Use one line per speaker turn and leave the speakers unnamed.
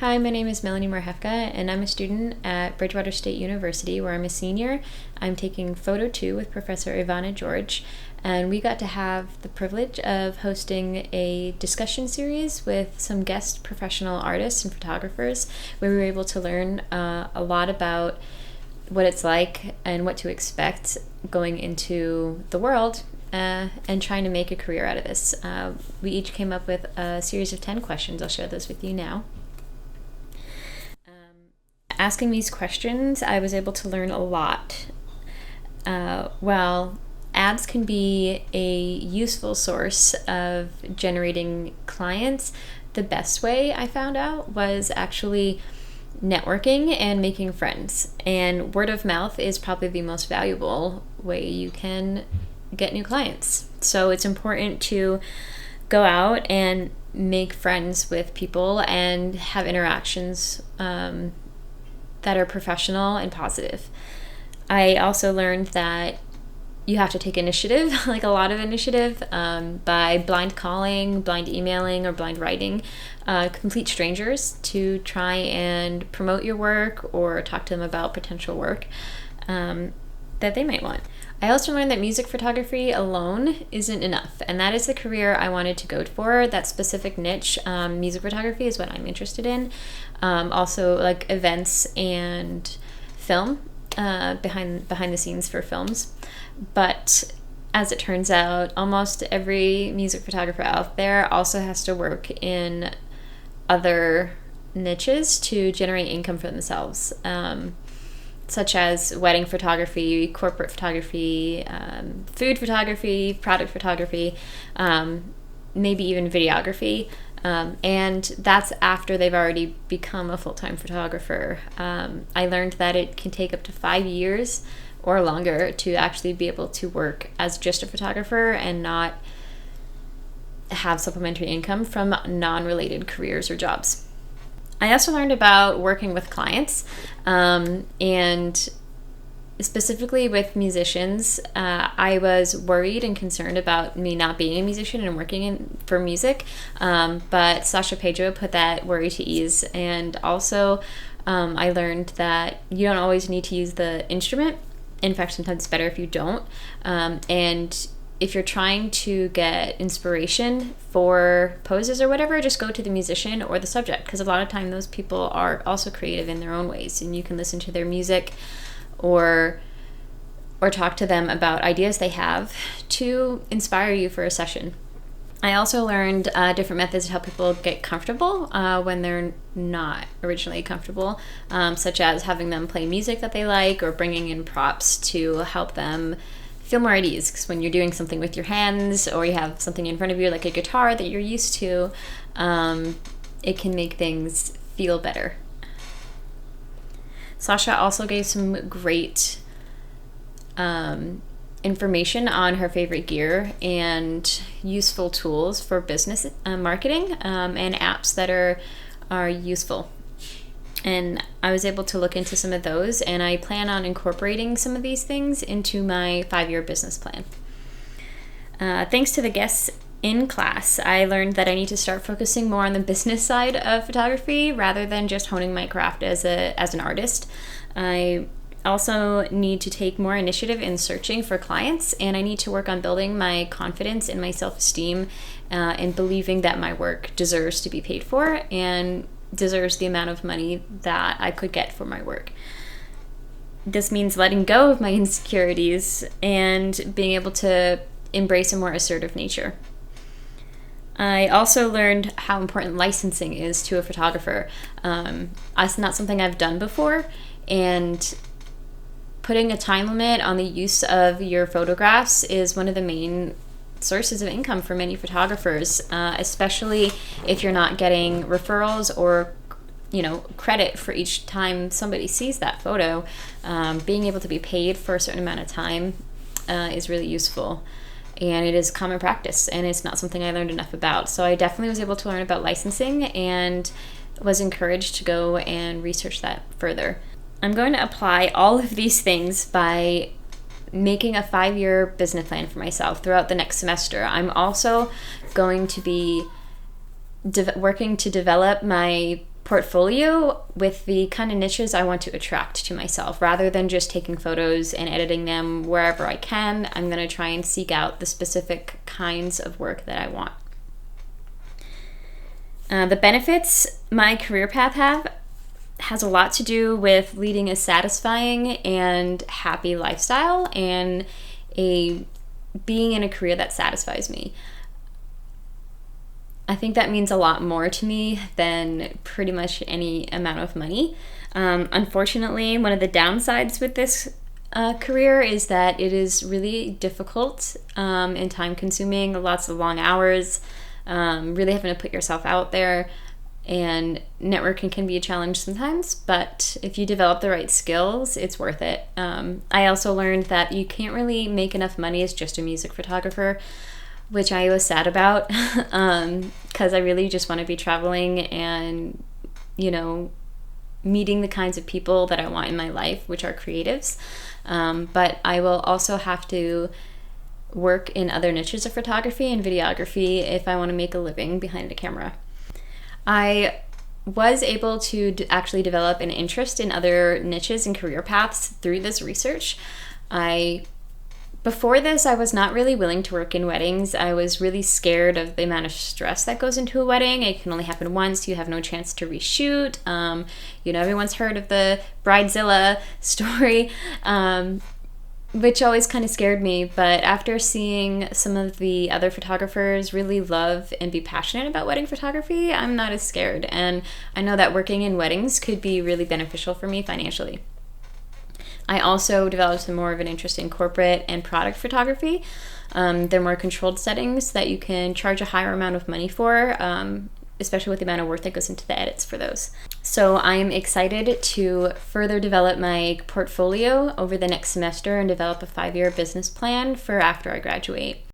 Hi, my name is Melanie Marhefka, and I'm a student at Bridgewater State University, where I'm a senior. I'm taking Photo 2 with Professor Ivana George, and we got to have the privilege of hosting a discussion series with some guest professional artists and photographers, where we were able to learn a lot about what it's like and what to expect going into the world and trying to make a career out of this. We each came up with a series of 10 questions. I'll share those with you now. Asking these questions, I was able to learn a lot. While ads can be a useful source of generating clients, the best way I found out was actually networking and making friends. And word of mouth is probably the most valuable way you can get new clients. So it's important to go out and make friends with people and have interactions that are professional and positive. I also learned that you have to take initiative, like a lot of initiative, by blind calling, blind emailing, or blind writing complete strangers to try and promote your work or talk to them about potential work that they might want. I also learned that music photography alone isn't enough, and that is the career I wanted to go for. That specific niche, music photography, is what I'm interested in. Also, like events and film, behind the scenes for films. But as it turns out, almost every music photographer out there also has to work in other niches to generate income for themselves. Such as wedding photography, corporate photography, food photography, product photography, maybe even videography. And that's after they've already become a full-time photographer. I learned that it can take up to 5 years or longer to actually be able to work as just a photographer and not have supplementary income from non-related careers or jobs. I also learned about working with clients, and specifically with musicians. I was worried and concerned about me not being a musician and working for music, but Sasha Pedro put that worry to ease. And also, I learned that you don't always need to use the instrument. In fact, sometimes it's better if you don't. And if you're trying to get inspiration for poses or whatever, just go to the musician or the subject, because a lot of time those people are also creative in their own ways, and you can listen to their music or talk to them about ideas they have to inspire you for a session. I also learned different methods to help people get comfortable when they're not originally comfortable, such as having them play music that they like or bringing in props to help them feel more at ease. Because when you're doing something with your hands or you have something in front of you like a guitar that you're used to, it can make things feel better. Sasha also gave some great information on her favorite gear and useful tools for business marketing, and apps that are useful. And I was able to look into some of those, and I plan on incorporating some of these things into my 5-year business plan. Thanks to the guests in class, I learned that I need to start focusing more on the business side of photography rather than just honing my craft as an artist. I also need to take more initiative in searching for clients, and I need to work on building my confidence and my self-esteem, and believing that my work deserves to be paid for and deserves the amount of money that I could get for my work. This means letting go of my insecurities and being able to embrace a more assertive nature. I also learned how important licensing is to a photographer. It's not something I've done before, and putting a time limit on the use of your photographs is one of the main sources of income for many photographers, especially if you're not getting referrals or credit for each time somebody sees that photo. Being able to be paid for a certain amount of time is really useful, and it is common practice, and it's not something I learned enough about. So I definitely was able to learn about licensing and was encouraged to go and research that further. I'm going to apply all of these things by making a 5-year business plan for myself throughout the next semester. I'm also going to be working to develop my portfolio with the kind of niches I want to attract to myself. Rather than just taking photos and editing them wherever I can, I'm going to try and seek out the specific kinds of work that I want. The benefits my career path has a lot to do with leading a satisfying and happy lifestyle and being in a career that satisfies me. I think that means a lot more to me than pretty much any amount of money. Unfortunately, one of the downsides with this career is that it is really difficult and time consuming, lots of long hours, really having to put yourself out there, and networking can be a challenge sometimes, but if you develop the right skills, it's worth it. I also learned that you can't really make enough money as just a music photographer, which I was sad about because I really just want to be traveling and, meeting the kinds of people that I want in my life, which are creatives. But I will also have to work in other niches of photography and videography if I want to make a living behind a camera. I was able to actually develop an interest in other niches and career paths through this research. Before this, I was not really willing to work in weddings. I was really scared of the amount of stress that goes into a wedding. It can only happen once. You have no chance to reshoot. Everyone's heard of the Bridezilla story, which always kind of scared me. But after seeing some of the other photographers really love and be passionate about wedding photography, I'm not as scared. And I know that working in weddings could be really beneficial for me financially. I also developed more of an interest in corporate and product photography. They're more controlled settings that you can charge a higher amount of money for, especially with the amount of work that goes into the edits for those. So I'm excited to further develop my portfolio over the next semester and develop a 5-year business plan for after I graduate.